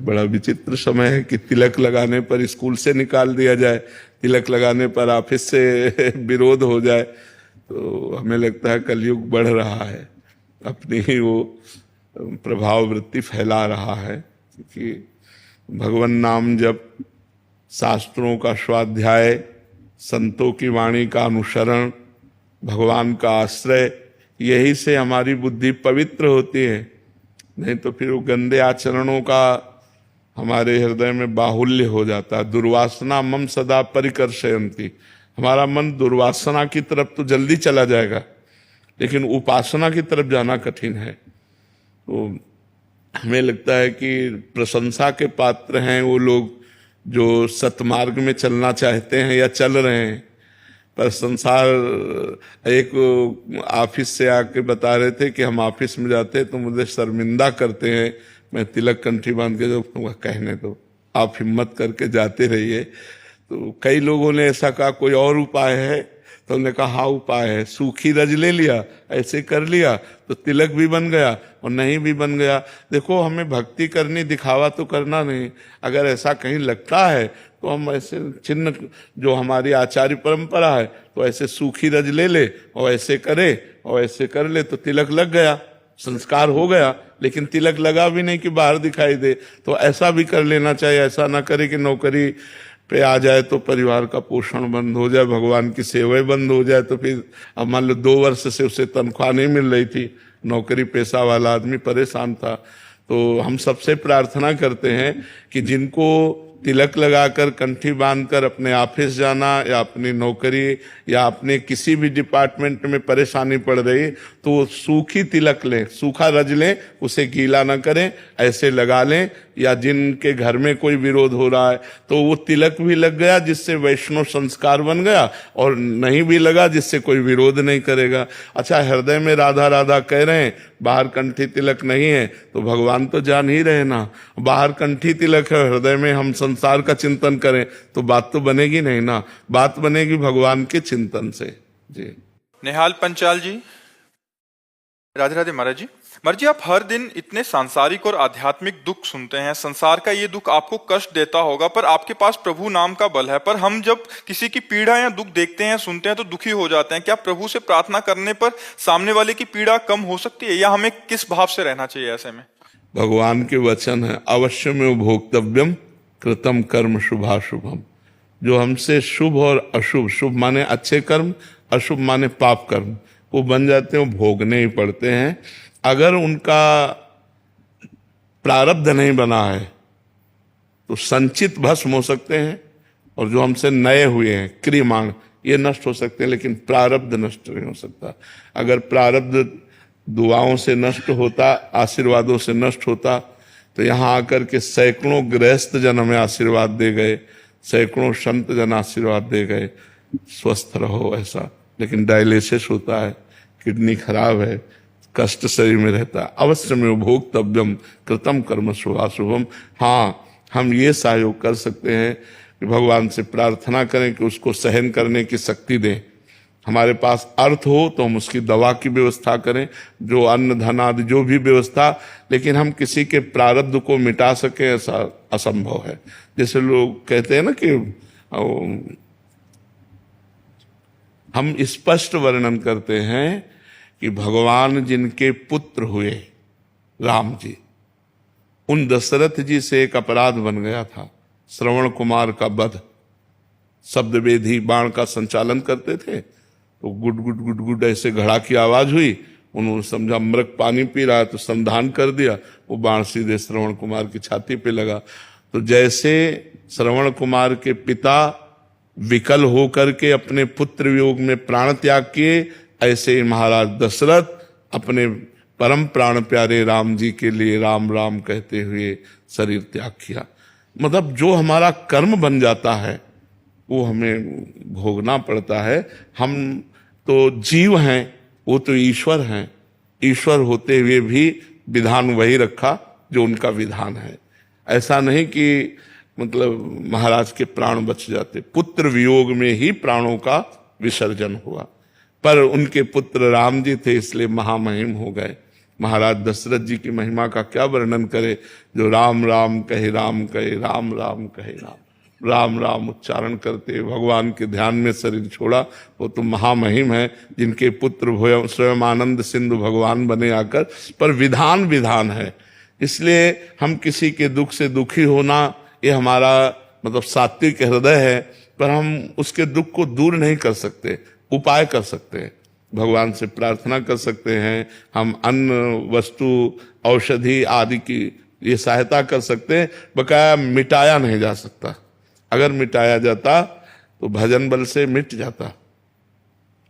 बड़ा विचित्र समय है कि तिलक लगाने पर स्कूल से निकाल दिया जाए, तिलक लगाने पर ऑफिस से विरोध हो जाए। तो हमें लगता है कलयुग बढ़ रहा है, अपनी ही वो प्रभाव वृत्ति फैला रहा है। क्योंकि भगवान नाम जप, शास्त्रों का स्वाध्याय, संतों की वाणी का अनुसरण, भगवान का आश्रय, यही से हमारी बुद्धि पवित्र होती है। नहीं तो फिर वो गंदे आचरणों का हमारे हृदय में बाहुल्य हो जाता है। दुर्वासना मम सदा परिकर्षयन्ति, हमारा मन दुर्वासना की तरफ तो जल्दी चला जाएगा, लेकिन उपासना की तरफ जाना कठिन है। तो हमें लगता है कि प्रशंसा के पात्र हैं वो लोग जो सतमार्ग में चलना चाहते हैं या चल रहे हैं। पर संसार, एक ऑफिस से आके बता रहे थे कि हम ऑफिस में जाते हैं तो मुझे शर्मिंदा करते हैं, मैं तिलक कंठी बांध के, जो कहने दो, आप हिम्मत करके जाते रहिए। तो कई लोगों ने ऐसा कहा कोई और उपाय है, तो हमने कहा हाँ उपाय है। सूखी रज ले लिया, ऐसे कर लिया तो तिलक भी बन गया और नहीं भी बन गया। देखो हमें भक्ति करनी, दिखावा तो करना नहीं। अगर ऐसा कहीं लगता है तो हम ऐसे चिन्ह, जो हमारी आचार्य परंपरा है, तो ऐसे सूखी रज ले ले और ऐसे करे और ऐसे कर ले तो तिलक लग गया, संस्कार हो गया। लेकिन तिलक लगा भी नहीं कि बाहर दिखाई दे, तो ऐसा भी कर लेना चाहिए। ऐसा ना करे कि नौकरी पे आ जाए तो परिवार का पोषण बंद हो जाए, भगवान की सेवा बंद हो जाए, तो फिर अब मान लो 2 वर्ष से उसे तनख्वाह नहीं मिल रही थी, नौकरी पेशा वाला आदमी परेशान था। तो हम सबसे प्रार्थना करते हैं कि जिनको तिलक लगाकर कंठी बांधकर अपने ऑफिस जाना या अपनी नौकरी या अपने किसी भी डिपार्टमेंट में परेशानी पड़ रही, तो वो सूखी तिलक लें, सूखा रज लें, उसे गीला ना करें, ऐसे लगा लें। या जिनके घर में कोई विरोध हो रहा है तो वो तिलक भी लग गया जिससे वैष्णव संस्कार बन गया, और नहीं भी लगा जिससे कोई विरोध नहीं करेगा। अच्छा, हृदय में राधा राधा कह रहे हैं, बाहर कंठी तिलक नहीं है, तो भगवान तो जान ही रहे ना। बाहर कंठी तिलक है, हृदय में हम संसार का चिंतन करें तो बात तो बनेगी नहीं ना, बात बनेगी भगवान के चिंतन से। जी। निहाल पंचाल जी, राधे राधे महाराज जी। महाराज जी, आप हर दिन इतने सांसारिक और आध्यात्मिक दुख सुनते हैं, संसार का ये दुख आपको कष्ट देता होगा, पर आपके पास प्रभु नाम का बल है। पर हम जब किसी की पीड़ा या दुख देखते हैं, सुनते हैं, तो दुखी हो जाते हैं। क्या प्रभु से प्रार्थना करने पर सामने वाले की पीड़ा कम हो सकती है, या हमें किस भाव से रहना चाहिए ऐसे में? भगवान के वचन है, अवश्य में भोक्तव्यम कृतम कर्म शुभाशुभम। जो हमसे शुभ और अशुभ, शुभ माने अच्छे कर्म, अशुभ माने पाप कर्म, वो बन जाते हैं, वो भोगने ही पड़ते हैं। अगर उनका प्रारब्ध नहीं बना है तो संचित भस्म हो सकते हैं, और जो हमसे नए हुए हैं क्रियमाण, ये नष्ट हो सकते हैं, लेकिन प्रारब्ध नष्ट नहीं हो सकता। अगर प्रारब्ध दुआओं से नष्ट होता, आशीर्वादों से नष्ट होता, तो यहाँ आकर के सैकड़ों गृहस्थ जन हमें आशीर्वाद दे गए, सैकड़ों संत जन आशीर्वाद दे गए, स्वस्थ रहो ऐसा। लेकिन डायलिसिस होता है, किडनी खराब है, कष्ट शरीर में रहता है। अवश्य में भोक्तव्यम कृतम कर्म शुभाशुभम। हाँ, हम ये सहयोग कर सकते हैं कि भगवान से प्रार्थना करें कि उसको सहन करने की शक्ति दें। हमारे पास अर्थ हो तो हम उसकी दवा की व्यवस्था करें, जो अन्न धन आदि जो भी व्यवस्था, लेकिन हम किसी के प्रारब्ध को मिटा सकें ऐसा असंभव है। जैसे लोग कहते हैं ना कि हम स्पष्ट वर्णन करते हैं कि भगवान जिनके पुत्र हुए राम जी, उन दशरथ जी से एक अपराध बन गया था, श्रवण कुमार का वध। शब्द वेदी बाण का संचालन करते थे, तो गुड गुड गुड गुड ऐसे घड़ा की आवाज हुई, उन्होंने समझा मृग पानी पी रहा है, तो संधान कर दिया, वो बाण सीधे श्रवण कुमार की छाती पे लगा। तो जैसे श्रवण कुमार के पिता विकल होकर के अपने पुत्र वियोग में प्राण त्याग किए, ऐसे ही महाराज दशरथ अपने परम प्राण प्यारे राम जी के लिए राम राम कहते हुए शरीर त्याग किया। मतलब जो हमारा कर्म बन जाता है वो हमें भोगना पड़ता है। हम तो जीव हैं, वो तो ईश्वर हैं। ईश्वर होते हुए भी विधान वही रखा जो उनका विधान है। ऐसा नहीं कि मतलब महाराज के प्राण बच जाते, पुत्र वियोग में ही प्राणों का विसर्जन हुआ, पर उनके पुत्र राम जी थे इसलिए महामहिम हो गए। महाराज दशरथ जी की महिमा का क्या वर्णन करे, जो राम राम कहे राम कहे, राम राम कहे राम, राम राम उच्चारण करते भगवान के ध्यान में शरीर छोड़ा, वो तो महामहिम है। जिनके पुत्र स्वयं आनंद सिंधु भगवान बने आकर, पर विधान विधान है। इसलिए हम किसी के दुख से दुखी होना, ये हमारा मतलब सात्विक हृदय है, पर हम उसके दुख को दूर नहीं कर सकते, उपाय कर सकते हैं, भगवान से प्रार्थना कर सकते हैं। हम अन्न वस्तु औषधि आदि की ये सहायता कर सकते हैं, बकाया मिटाया नहीं जा सकता। अगर मिटाया जाता तो भजन बल से मिट जाता,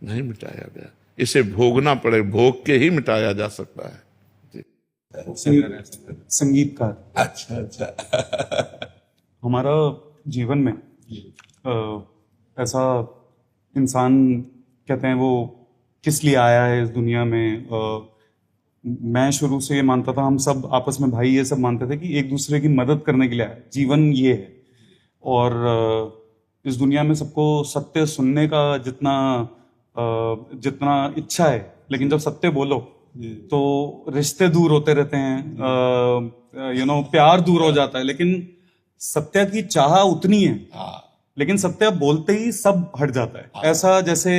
नहीं मिटाया गया, इसे भोगना पड़े, भोग के ही मिटाया जा सकता है। संगीतकार। अच्छा अच्छा। हमारा जीवन में ऐसा इंसान कहते हैं वो किस लिए आया है इस दुनिया में। मैं शुरू से ये मानता था, हम सब आपस में भाई ये सब मानते थे कि एक दूसरे की मदद करने के लिए आया, जीवन ये है। और इस दुनिया में सबको सत्य सुनने का जितना इच्छा है, लेकिन जब सत्य बोलो तो रिश्ते दूर होते रहते हैं, प्यार दूर हो जाता है। लेकिन सत्या की चाह उतनी है, हाँ लेकिन सत्या बोलते ही सब हट जाता है। ऐसा जैसे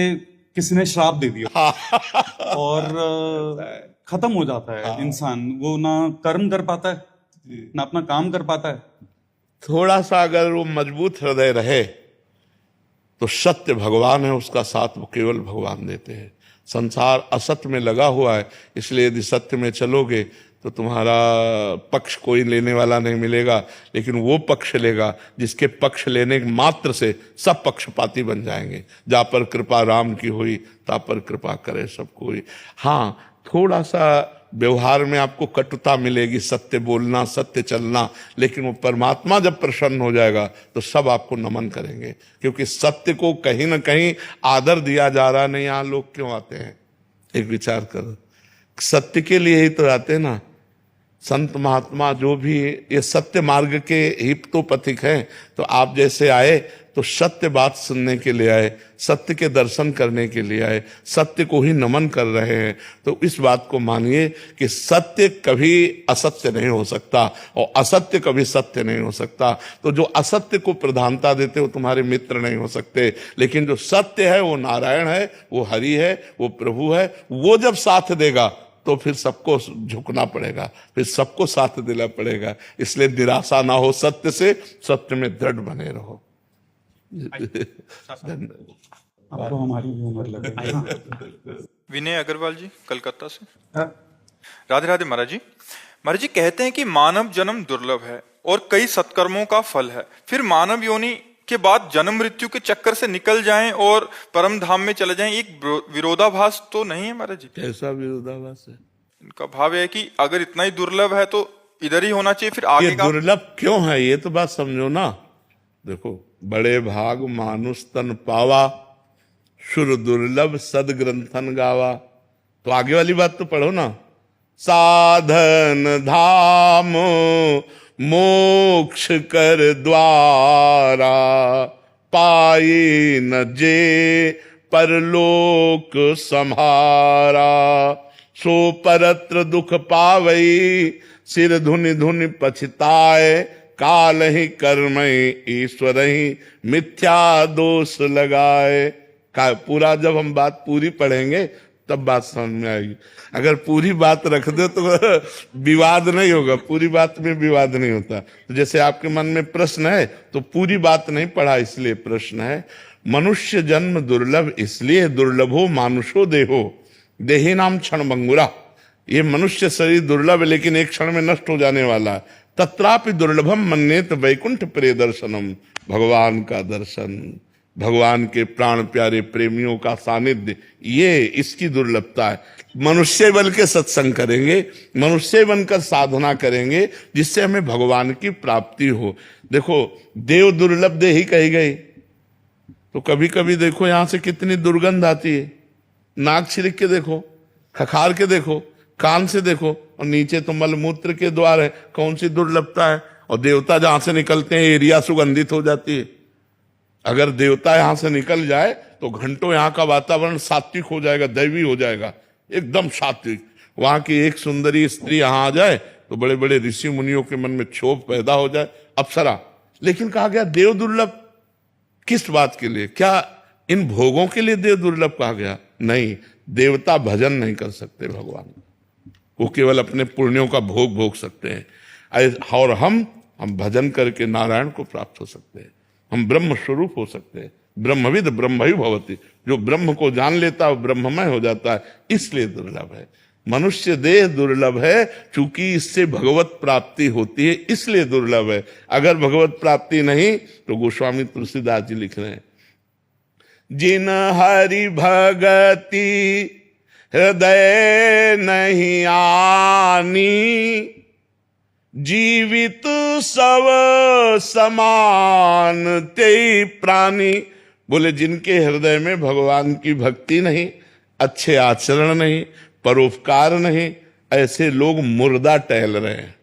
किसी ने श्राप दे दिया और खत्म हो जाता है इंसान। वो ना कर्म कर पाता है, ना अपना काम कर पाता है। थोड़ा सा अगर वो मजबूत हृदय रहे तो सत्य भगवान है, उसका साथ वो केवल भगवान देते हैं। संसार असत्य में लगा हुआ है, इसलिए यदि सत्य में चलोगे तो तुम्हारा पक्ष कोई लेने वाला नहीं मिलेगा, लेकिन वो पक्ष लेगा जिसके पक्ष लेने मात्र से सब पक्षपाती बन जाएंगे। जा पर कृपा राम की हुई, ता पर कृपा करे सब कोई। हाँ, थोड़ा सा व्यवहार में आपको कटुता मिलेगी, सत्य बोलना, सत्य चलना, लेकिन वो परमात्मा जब प्रसन्न हो जाएगा तो सब आपको नमन करेंगे, क्योंकि सत्य को कहीं ना कहीं आदर दिया जा रहा नहीं। यहाँ लोग क्यों आते हैं, एक विचार करो, सत्य के लिए ही तो आते हैं ना। संत महात्मा जो भी ये सत्य मार्ग के हितोपथिक हैं, तो आप जैसे आए तो सत्य बात सुनने के लिए आए, सत्य के दर्शन करने के लिए आए, सत्य को ही नमन कर रहे हैं। तो इस बात को मानिए कि सत्य कभी असत्य नहीं हो सकता और असत्य कभी सत्य नहीं हो सकता। तो जो असत्य को प्रधानता देते वो तुम्हारे मित्र नहीं हो सकते, लेकिन जो सत्य है वो नारायण है, वो हरि है, वो प्रभु है। वो जब साथ देगा तो फिर सबको झुकना पड़ेगा, फिर सबको साथ देना पड़ेगा। इसलिए निराशा ना हो सत्य से, सत्य में दृढ़ बने रहो। अब तो हमारी भी उम्र लगे। विनय अग्रवाल जी कलकत्ता से। राधे राधे महाराज जी। महाराज जी कहते हैं कि मानव जन्म दुर्लभ है और कई सत्कर्मों का फल है, फिर मानव योनि के बाद जन्म मृत्यु के चक्कर से निकल जाएं और परम धाम में चले जाएं, एक विरोधाभास तो नहीं है महाराज जी? कैसा विरोधाभास है? इनका भाव है कि अगर इतना ही दुर्लभ है तो इधर ही होना चाहिए, फिर आगे ये दुर्लभ क्यों है ये तो बात समझो ना। देखो, बड़े भाग मानुष तन पावा, सुर दुर्लभ सद ग्रंथन गावा। तो आगे वाली बात तो पढ़ो ना, साधन धाम मोक्ष कर द्वारा, पाई न जे परलोक सम्हारा, सो परत्र दुख पावई, सिर धुनि धुनि पछताए, काल ही कर्म ईश्वर ही मिथ्या दोष लगाए। का पूरा जब हम बात पूरी पढ़ेंगे तब बात समझ में आएगी। अगर पूरी बात रख दो तो विवाद नहीं होगा, पूरी बात में विवाद नहीं होता। तो जैसे आपके मन में प्रश्न है तो पूरी बात नहीं पढ़ा इसलिए प्रश्न है। मनुष्य जन्म दुर्लभ इसलिए, दुर्लभो मानुषो देहो, देही नाम क्षण भंगुरा। ये मनुष्य शरीर दुर्लभ है लेकिन एक क्षण में नष्ट हो जाने वाला है। तत्रापि दुर्लभम मन्येत वैकुंठ प्रिय दर्शनम, भगवान का दर्शन, भगवान के प्राण प्यारे प्रेमियों का सानिध्य, ये इसकी दुर्लभता है। मनुष्य बन के सत्संग करेंगे, मनुष्य बनकर साधना करेंगे जिससे हमें भगवान की प्राप्ति हो। देखो, देव दुर्लभ दे ही कही गई, तो कभी कभी देखो यहां से कितनी दुर्गंध आती है। नाक छिड़क के देखो, खखार के देखो, कान से देखो, और नीचे तो मलमूत्र के द्वार है। कौन सी दुर्लभता है? और देवता जहां से निकलते हैं एरिया सुगंधित हो जाती है। अगर देवता यहां से निकल जाए तो घंटों यहाँ का वातावरण सात्विक हो जाएगा, दैवी हो जाएगा, एकदम सात्विक। वहां की एक सुंदरी स्त्री यहां आ जाए तो बड़े बड़े ऋषि मुनियों के मन में क्षोभ पैदा हो जाए, अप्सरा। लेकिन कहा गया देव दुर्लभ, किस बात के लिए? क्या इन भोगों के लिए देव दुर्लभ कहा गया? नहीं, देवता भजन नहीं कर सकते भगवान, वो केवल अपने पुण्यों का भोग भोग सकते हैं। और हम भजन करके नारायण को प्राप्त हो सकते हैं, हम ब्रह्म स्वरूप हो सकते हैं। ब्रह्मविद ब्रह्म ही भवति, जो ब्रह्म को जान लेता है वो ब्रह्ममय हो जाता है, इसलिए दुर्लभ है। मनुष्य देह दुर्लभ है चूंकि इससे भगवत प्राप्ति होती है, इसलिए दुर्लभ है। अगर भगवत प्राप्ति नहीं तो गोस्वामी तुलसीदास जी लिख रहे हैं, जिन हरि भगति हृदय नहीं आनी, जीवित सब समान ते प्राणी। बोले जिनके हृदय में भगवान की भक्ति नहीं, अच्छे आचरण नहीं, परोपकार नहीं, ऐसे लोग मुर्दा टहल रहे हैं,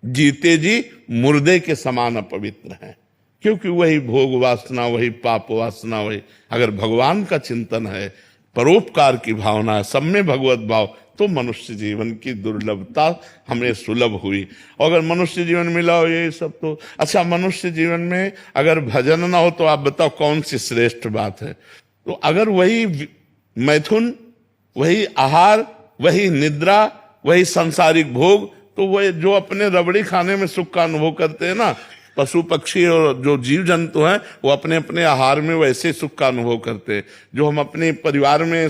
जीते जी मुर्दे के समान अपवित्र हैं। क्योंकि वही भोग वासना, वही पाप वासना, वही। अगर भगवान का चिंतन है, परोपकार की भावना है, सब में भगवत भाव, तो मनुष्य जीवन की दुर्लभता हमें सुलभ हुई। और अगर मनुष्य जीवन मिला हो ये सब तो अच्छा, मनुष्य जीवन में अगर भजन ना हो तो आप बताओ कौन सी श्रेष्ठ बात है। तो अगर वही मैथुन, वही आहार, वही निद्रा, वही सांसारिक भोग, तो वह जो अपने रबड़ी खाने में सुख का अनुभव करते हैं ना, पशु पक्षी और जो जीव जंतु हैं वो अपने अपने आहार में वैसे सुख का अनुभव करते हैं। जो हम अपने परिवार में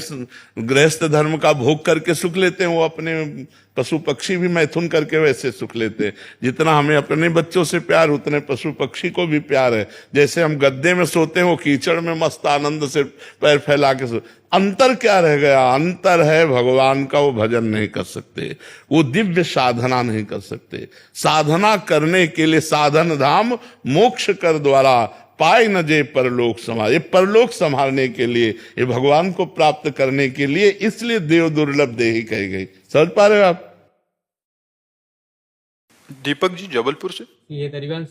गृहस्थ धर्म का भोग करके सुख लेते हैं, वो अपने पशु पक्षी भी मैथुन करके वैसे सुख लेते हैं। जितना हमें अपने बच्चों से प्यार, उतने पशु पक्षी को भी प्यार है। जैसे हम गद्दे में सोते हैं, वो कीचड़ में मस्त आनंद से पैर फैला के सो। अंतर क्या रह गया? अंतर है भगवान का वो भजन नहीं कर सकते, वो दिव्य साधना नहीं कर सकते। साधना करने के लिए साधन धाम मोक्ष कर द्वारा पाए न जे परलोक संभाल। ये परलोक संभालने के लिए, ये भगवान को प्राप्त करने के लिए, इसलिए देव दुर्लभ देही कही गई। समझ पा रहे हो आप? दीपक जी जबलपुर से। ये दरिवंश।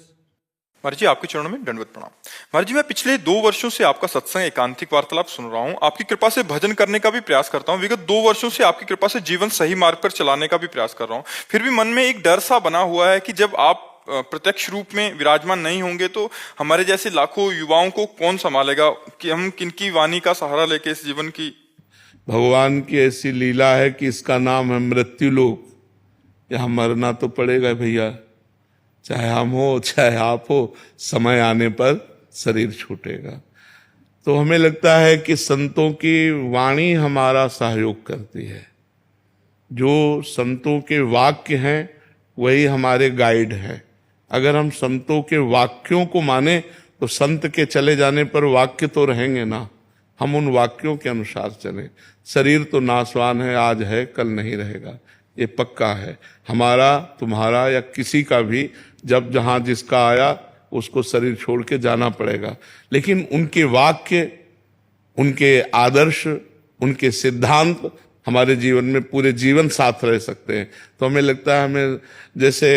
महाराज जी आपके चरणों में दंडवत प्रणाम। महाराज जी मैं पिछले 2 वर्षों से आपका सत्संग एकांतिक वार्तालाप सुन रहा हूँ। आपकी कृपा से भजन करने का भी प्रयास करता हूँ। विगत 2 वर्षों से आपकी कृपा से जीवन सही मार्ग पर चलाने का भी प्रयास कर रहा हूँ। फिर भी मन में एक डर सा बना हुआ है कि जब आप प्रत्यक्ष रूप में विराजमान नहीं होंगे तो हमारे जैसे लाखों युवाओं को कौन संभालेगा, कि हम किनकी वाणी का सहारा लेके इस जीवन की। भगवान की ऐसी लीला है कि इसका नाम है मृत्यु लोक। यहाँ मरना तो पड़ेगा भैया, चाहे हम हो चाहे आप हो, समय आने पर शरीर छूटेगा। तो हमें लगता है कि संतों की वाणी हमारा सहयोग करती है। जो संतों के वाक्य हैं वही हमारे गाइड हैं। अगर हम संतों के वाक्यों को माने तो संत के चले जाने पर वाक्य तो रहेंगे ना, हम उन वाक्यों के अनुसार चलें। शरीर तो नाशवान है, आज है कल नहीं रहेगा, ये पक्का है। हमारा, तुम्हारा या किसी का भी जब जहां जिसका आया उसको शरीर छोड़ के जाना पड़ेगा। लेकिन उनके वाक्य, उनके आदर्श, उनके सिद्धांत हमारे जीवन में पूरे जीवन साथ रह सकते हैं। तो हमें लगता है, हमें जैसे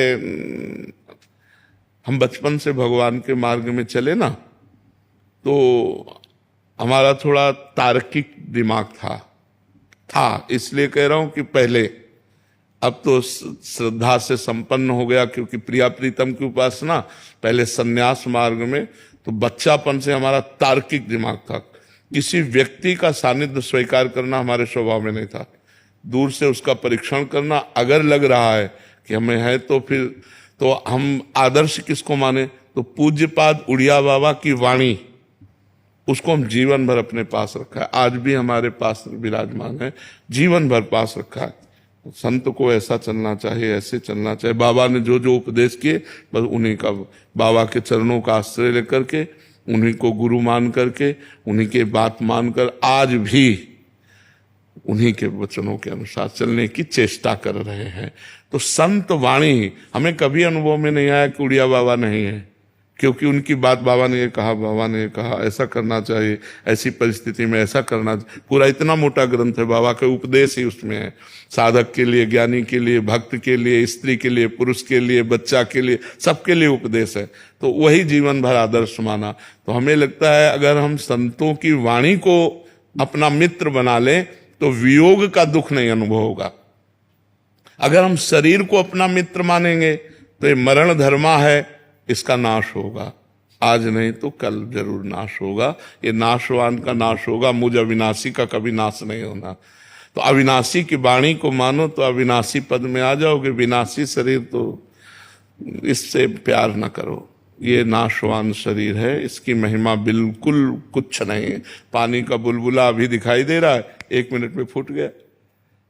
हम बचपन से भगवान के मार्ग में चले ना, तो हमारा थोड़ा तार्किक दिमाग था इसलिए कह रहा हूं कि पहले, अब तो श्रद्धा से संपन्न हो गया क्योंकि प्रिया प्रीतम की उपासना। पहले सन्यास मार्ग में तो बच्चापन से हमारा तार्किक दिमाग था। किसी व्यक्ति का सानिध्य स्वीकार करना हमारे स्वभाव में नहीं था। दूर से उसका परीक्षण करना, अगर लग रहा है कि हमें है तो फिर तो हम आदर्श किसको माने, तो पूज्यपाद उड़िया बाबा की वाणी, उसको हम जीवन भर अपने पास रखा है। आज भी हमारे पास विराजमान है, जीवन भर पास रखा है। संत को ऐसा चलना चाहिए, ऐसे चलना चाहिए। बाबा ने जो जो उपदेश किए बस उन्हीं का, बाबा के चरणों का आश्रय लेकर के, उन्हीं को गुरु मान करके, उन्हीं के बात मानकर आज भी उन्हीं के वचनों के अनुसार चलने की चेष्टा कर रहे हैं। तो संत वाणी हमें कभी अनुभव में नहीं आया कि उड़िया बाबा नहीं है, क्योंकि उनकी बात बाबा ने ये कहा, बाबा ने ये कहा ऐसा करना चाहिए, ऐसी परिस्थिति में ऐसा करना चाहिए। पूरा इतना मोटा ग्रंथ है, बाबा के उपदेश ही उसमें है। साधक के लिए, ज्ञानी के लिए, भक्त के लिए, स्त्री के लिए, पुरुष के लिए, बच्चा के लिए, सबके लिए उपदेश है। तो वही जीवन भर आदर्श माना। तो हमें लगता है अगर हम संतों की वाणी को अपना मित्र बना लें तो वियोग का दुख नहीं अनुभव होगा। अगर हम शरीर को अपना मित्र मानेंगे तो ये मरण धर्मा है, इसका नाश होगा। आज नहीं तो कल जरूर नाश होगा। ये नाशवान का नाश होगा, मुझ अविनाशी का कभी नाश नहीं होना। तो अविनाशी की वाणी को मानो तो अविनाशी पद में आ जाओगे। विनाशी शरीर तो इससे प्यार न करो, ये नाशवान शरीर है, इसकी महिमा बिल्कुल कुछ नहीं है। पानी का बुलबुला अभी दिखाई दे रहा है, 1 मिनट में फूट गया।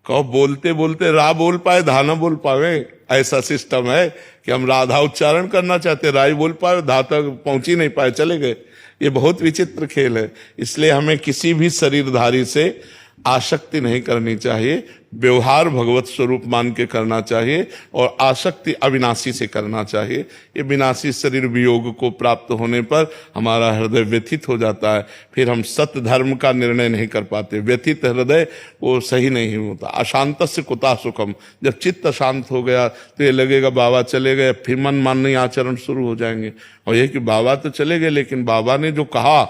कहो बोलते बोलते रा बोल पाए, धा न बोल पावे, ऐसा सिस्टम है कि हम राधा उच्चारण करना चाहते, राय बोल पाए, धा तक पहुंच ही नहीं पाए, चले गए। ये बहुत विचित्र खेल है। इसलिए हमें किसी भी शरीरधारी से आसक्ति नहीं करनी चाहिए। व्यवहार भगवत स्वरूप मान के करना चाहिए और आसक्ति अविनाशी से करना चाहिए। ये विनाशी शरीर वियोग को प्राप्त होने पर हमारा हृदय व्यथित हो जाता है, फिर हम सत्य धर्म का निर्णय नहीं कर पाते। व्यथित हृदय वो सही नहीं होता। अशांतस्य कुतः सुखम, जब चित्त शांत हो गया तो ये लगेगा बाबा चले गए, फिर मन मानने आचरण शुरू हो जाएंगे। और ये कि बाबा तो चले गए लेकिन बाबा ने जो कहा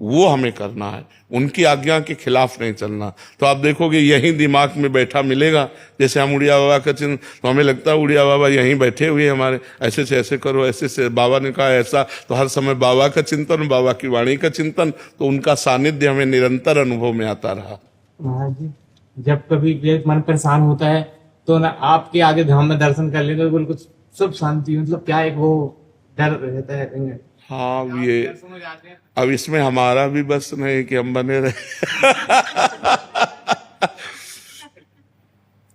वो हमें करना है, उनकी आज्ञा के खिलाफ नहीं चलना। तो आप देखोगे यही दिमाग में बैठा मिलेगा, जैसे हम उड़िया बाबा का चिन्ह, तो हमें लगता है उड़िया बाबा यहीं बैठे हुए हमारे, ऐसे से ऐसे करो, ऐसे से बाबा ने कहा ऐसा, तो हर समय बाबा का चिंतन, बाबा की वाणी का चिंतन, तो उनका सानिध्य हमें निरंतर अनुभव में आता रहा। महाराज जी, जब कभी भी मन परेशान होता है तो ना आपके आगे धाम में दर्शन कर लेते, बिल्कुल सब शांति, मतलब क्या एक वो डर रहता है। हाँ, ये अब इसमें हमारा भी बस नहीं कि हम बने रहे।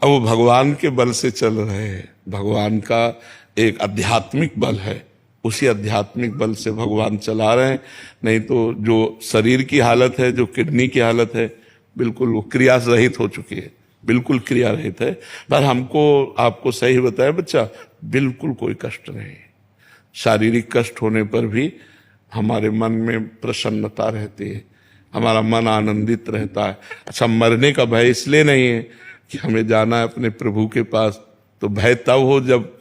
अब वो भगवान के बल से चल रहे हैं, भगवान का एक आध्यात्मिक बल है, उसी आध्यात्मिक बल से भगवान चला रहे हैं। नहीं तो जो शरीर की हालत है, जो किडनी की हालत है, बिल्कुल वो क्रिया रहित हो चुकी है, बिल्कुल क्रिया रहित है। पर हमको आपको सही बताया बच्चा, बिल्कुल कोई कष्ट नहीं। शारीरिक कष्ट होने पर भी हमारे मन में प्रसन्नता रहती है, हमारा मन आनंदित रहता है। अच्छा, मरने का भय इसलिए नहीं है कि हमें जाना है अपने प्रभु के पास, तो भय तब हो जब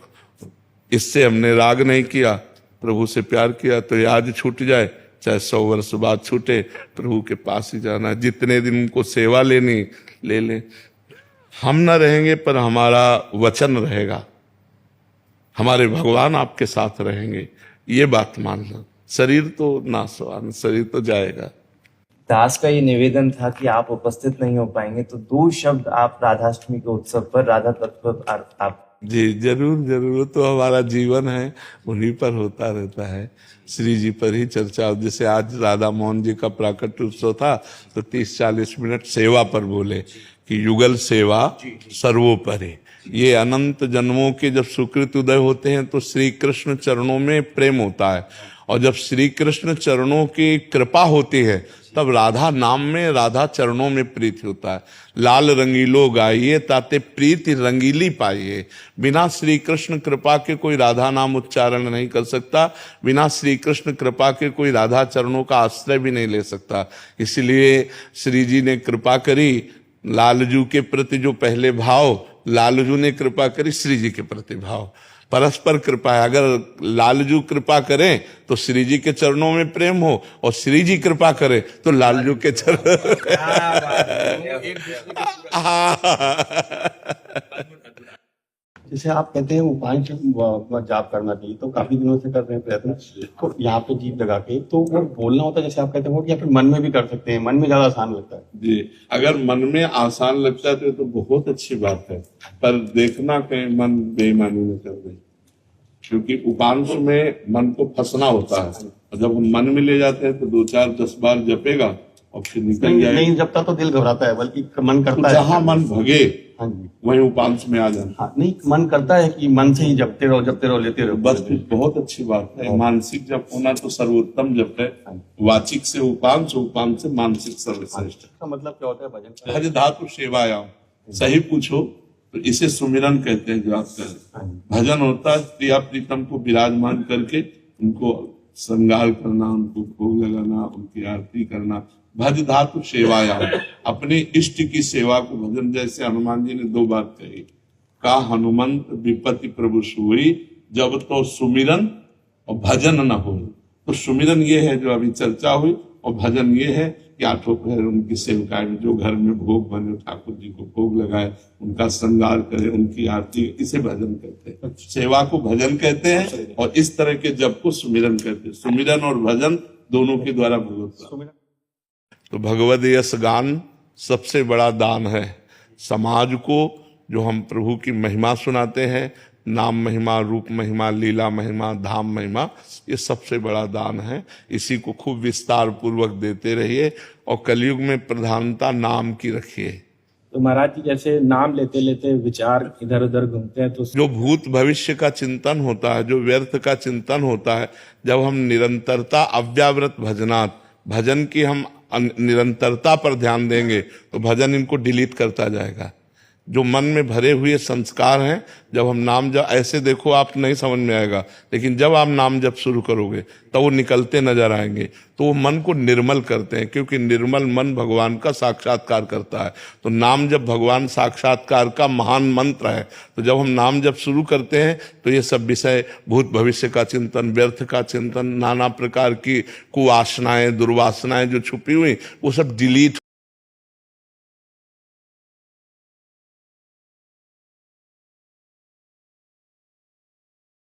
इससे हमने राग नहीं किया, प्रभु से प्यार किया, तो ये आज छूट जाए चाहे 100 वर्ष बाद छूटे, प्रभु के पास ही जाना है। जितने दिन उनको सेवा लेनी ले लें, हम न रहेंगे पर हमारा वचन रहेगा, हमारे भगवान आपके साथ रहेंगे, ये बात मानना। शरीर तो नासवान, शरीर तो जाएगा। दास का ये निवेदन था कि आप उपस्थित नहीं हो पाएंगे, तो 2 शब्द आप राधाष्टमी के उत्सव पर राधा तत्व पर आप। जी जरूर जरूर, तो हमारा जीवन है, उन्हीं पर होता रहता है, श्री जी पर ही चर्चा। जैसे आज राधा मोहन जी का प्राकट उत्सव था, तो 30-40 मिनट सेवा पर बोले कि युगल सेवा सर्वोपरि। ये अनंत जन्मों के जब सुकृत उदय होते हैं तो श्री कृष्ण चरणों में प्रेम होता है, और जब श्री कृष्ण चरणों की कृपा होती है तब राधा नाम में, राधा चरणों में प्रीति होता है। लाल रंगीलो गाइए ताते प्रीति रंगीली पाइए। बिना श्री कृष्ण कृपा के कोई राधा नाम उच्चारण नहीं कर सकता, बिना श्री कृष्ण कृपा के कोई राधा चरणों का आश्रय भी नहीं ले सकता। इसलिए श्री जी ने कृपा करी, लालजू के प्रति जो पहले भाव, लालजू ने कृपा करी श्री जी के प्रति भाव, परस्पर कृपा है। अगर लालजू कृपा करें तो श्री जी के चरणों में प्रेम हो, और श्री जी कृपा करें तो लालजू के चरण। जैसे आप कहते हैं उपांश जाप करना चाहिए, तो काफी दिनों से कर रहे हैं प्रयत्न, तो यहाँ पे जीभ लगा के तो वो बोलना होता है जैसे आप कहते हैं, या फिर मन में भी कर सकते हैं, मन में ज्यादा आसान लगता है। जी, अगर मन में आसान लगता है तो बहुत अच्छी बात है, पर देखना कहीं मन बेईमानी में कर दे, क्योंकि उपांश में मन को फंसना होता है, और जब हम मन में ले जाते हैं तो 2-4-10 बार जपेगा और फिर निकल जाएगा। नहीं जपता तो दिल घबराता है, बल्कि मन करता तो है जहां मन भगे हाँ जी, वहीं उपांश में आ जाना। हाँ, नहीं मन करता है कि मन से ही जपते रहो लेते रहो, बस बहुत अच्छी बात है। मानसिक जप होना तो सर्वोत्तम जप है, वाचिक से उपांश, उपांश से मानसिक सर्वश्रेष्ठ। इसका मतलब क्या होता है भजन? भज धातु सेवायाम, सही पूछो तो इसे सुमिरन कहते हैं। जो आप करें भजन होता है प्रिया प्रीतम को विराजमान करके उनको श्रृंगार करना, उनको भोग लगाना, उनकी आरती करना। भज धातु सेवायाम, अपने इष्ट की सेवा को भजन, जैसे हनुमान जी ने 2 बार कही, का हनुमंत विपत्ति प्रभु सोई, जब तो सुमिरन और भजन न हो। तो सुमिरन ये है जो अभी चर्चा हुई, और भजन ये है कि 8 पहर उनकी सेवकाएं में जो घर में भोग बने, ठाकुर जी को भोग लगाए, उनका श्रृंगार करे, उनकी आरती, इसे भजन कहते हैं। सेवा को भजन कहते हैं, और इस तरह के जप को सुमिरन कहते हैं। सुमिरन और भजन दोनों के द्वारा भगवत। तो भगवद यश गान सबसे बड़ा दान है। समाज को जो हम प्रभु की महिमा सुनाते हैं, नाम महिमा, रूप महिमा, लीला महिमा, धाम महिमा, ये सबसे बड़ा दान है। इसी को खूब विस्तार पूर्वक देते रहिए, और कलयुग में प्रधानता नाम की रखिए। तो महाराज जी, जैसे नाम लेते लेते विचार इधर उधर घूमते हैं, तो जो भूत भविष्य का चिंतन होता है, जो व्यर्थ का चिंतन होता है, जब हम निरंतरता अव्यावृत भजनात्, भजन की हम निरंतरता पर ध्यान देंगे तो भजन इनको डिलीट करता जाएगा। जो मन में भरे हुए संस्कार हैं, जब हम नाम जब ऐसे देखो आप नहीं समझ में आएगा, लेकिन जब आप नाम जब शुरू करोगे तब वो निकलते नजर आएंगे, तो वो मन को निर्मल करते हैं, क्योंकि निर्मल मन भगवान का साक्षात्कार करता है। तो नाम जब भगवान साक्षात्कार का महान मंत्र है, तो जब हम नाम जब शुरू करते हैं तो ये सब विषय, भूत भविष्य का चिंतन, व्यर्थ का चिंतन, नाना प्रकार की कुवासनाएं दुर्वासनाएं जो छुपी हुई वो सब डिलीट